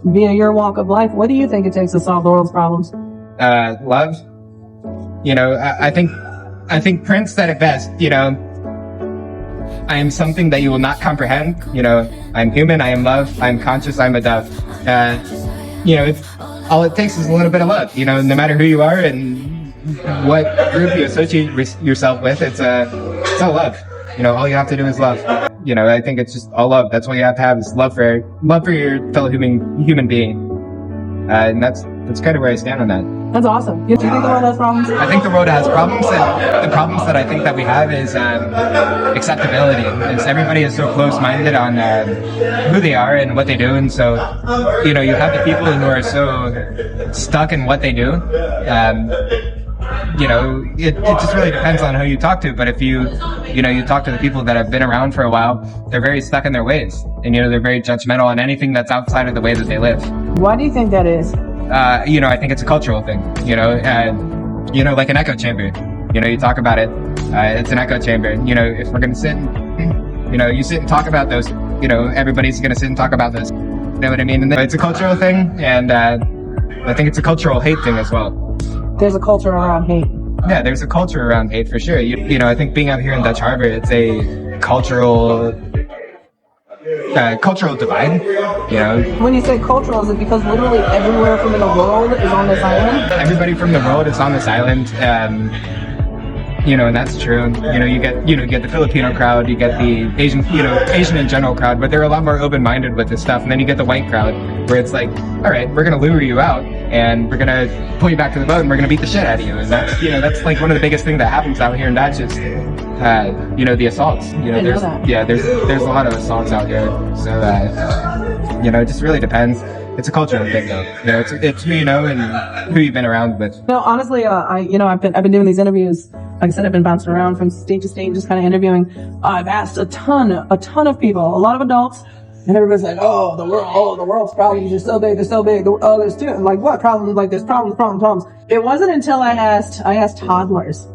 via your walk of life, what do you think it takes to solve the world's problems? Love. I think Prince said it best, I am something that you will not comprehend. I'm human, I am love, I'm conscious, I'm a dove. All it takes is a little bit of love, no matter who you are and what group you associate yourself with, it's all love. All you have to do is love. I think it's just all love. That's all you have to have is love for your fellow human being. And that's kind of where I stand on that. That's awesome. Do you think the world has problems? I think the world has problems, and the problems that I think that we have is acceptability. Everybody is so close-minded on who they are and what they do, and so you have the people who are so stuck in what they do. It just really depends on who you talk to. But if you talk to the people that have been around for a while, they're very stuck in their ways, and they're very judgmental on anything that's outside of the way that they live. Why do you think that is? I think it's a cultural thing, like an echo chamber. You talk about it, it's an echo chamber. If we're going to sit and, you sit and talk about those, everybody's going to sit and talk about this. You know what I mean? And it's a cultural thing, and I think it's a cultural hate thing as well. There's a culture around hate. Yeah, there's a culture around hate for sure. I think being out here in Dutch Harbor, it's a cultural divide, When you say cultural, is it because literally everywhere from the world is on this island? Everybody from the world is on this island, and that's true. You get the Filipino crowd, you get the Asian in general crowd, but they're a lot more open-minded with this stuff. And then you get the white crowd, where it's like, all right, we're gonna lure you out, and we're gonna pull you back to the boat, and we're gonna beat the shit out of you. And that's like one of the biggest things that happens out here in Dutch is, the assaults. There's a lot of assaults out here. So it just really depends. It's a cultural thing, though. It's who you know and who you've been around with. No, honestly, I've been doing these interviews. Like I said, I've been bouncing around from state to state, just kind of interviewing. I've asked a ton of people, a lot of adults, and everybody's like, the world's problems are so big, they're so big. There's two. I'm like, what problems? Like, there's problems. It wasn't until I asked toddlers.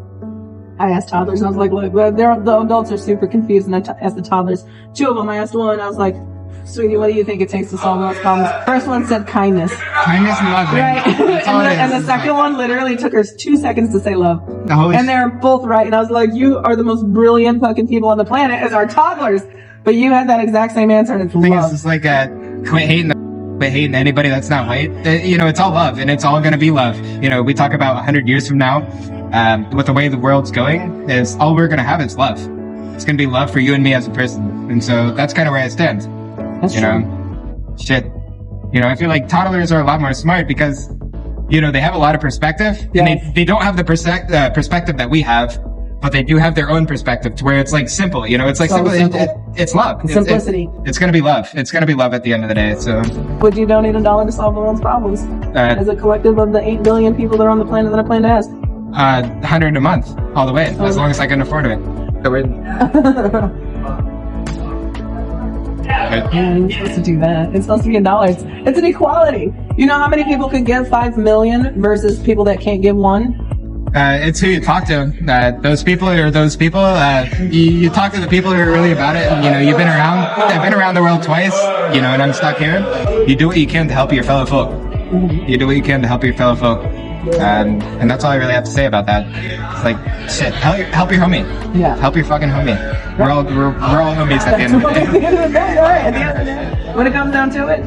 I was like, look, the adults are super confused, and I asked the toddlers. Two of them, I asked one, I was like, sweetie, what do you think it takes to solve those problems? First one said kindness. Kindness and love. Right. and the second one literally took her 2 seconds to say love. And they're both right. And I was like, you are the most brilliant fucking people on the planet as our toddlers. But you had that exact same answer, and it's love. I think it's just like, quit hating anybody that's not white. It's all love, and it's all going to be love. We talk about 100 years from now, with the way the world's going, is all we're going to have is love. It's going to be love for you and me as a person. And so that's kind of where I stand. That's true. Shit. I feel like toddlers are a lot more smart because, they have a lot of perspective. Yes. And they don't have the perspective that we have, but they do have their own perspective to where it's like simple. It's like simple. It's love. Simplicity. It's going to be love. It's going to be love at the end of the day. So, would you donate $1 to solve the world's problems? As a collective of the 8 billion people that are on the planet that I plan to ask? 100 a month, all the way, as long as I can afford it. So you're supposed to do that. It's supposed to be $1. It's an equality. You know how many people could give 5 million versus people that can't give 1? It's who you talk to. Those people are those people. You talk to the people who are really about it. And, you've been around. I've been around the world twice. And I'm stuck here. You do what you can to help your fellow folk. You do what you can to help your fellow folk. And that's all I really have to say about that. It's like, shit, help your homie. Yeah. Help your fucking homie. We're all homies at the end of the day. At the end of the day, right? At the end of the day. When it comes down to it,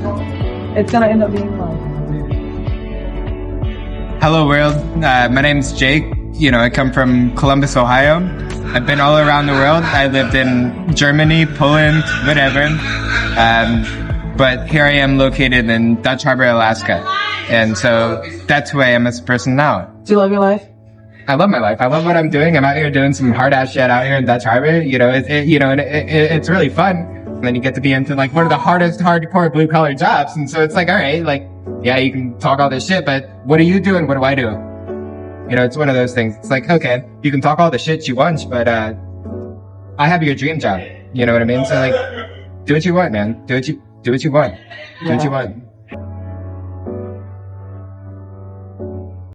it's gonna end up being love. Hello world, my name's Jake. I come from Columbus, Ohio. I've been all around the world. I lived in Germany, Poland, whatever. But here I am located in Dutch Harbor, Alaska. And so that's who I am as a person now. Do you love your life? I love my life. I love what I'm doing. I'm out here doing some hard ass shit out here in Dutch Harbor. It's really fun. And then you get to be into like one of the hardest hardcore blue collar jobs. And so it's like, all right, like, yeah, you can talk all this shit, but what are you doing? What do I do? It's one of those things. It's like, okay, you can talk all the shit you want, but I have your dream job. You know what I mean? So like, do what you want, man. Do what you want. Do what you want.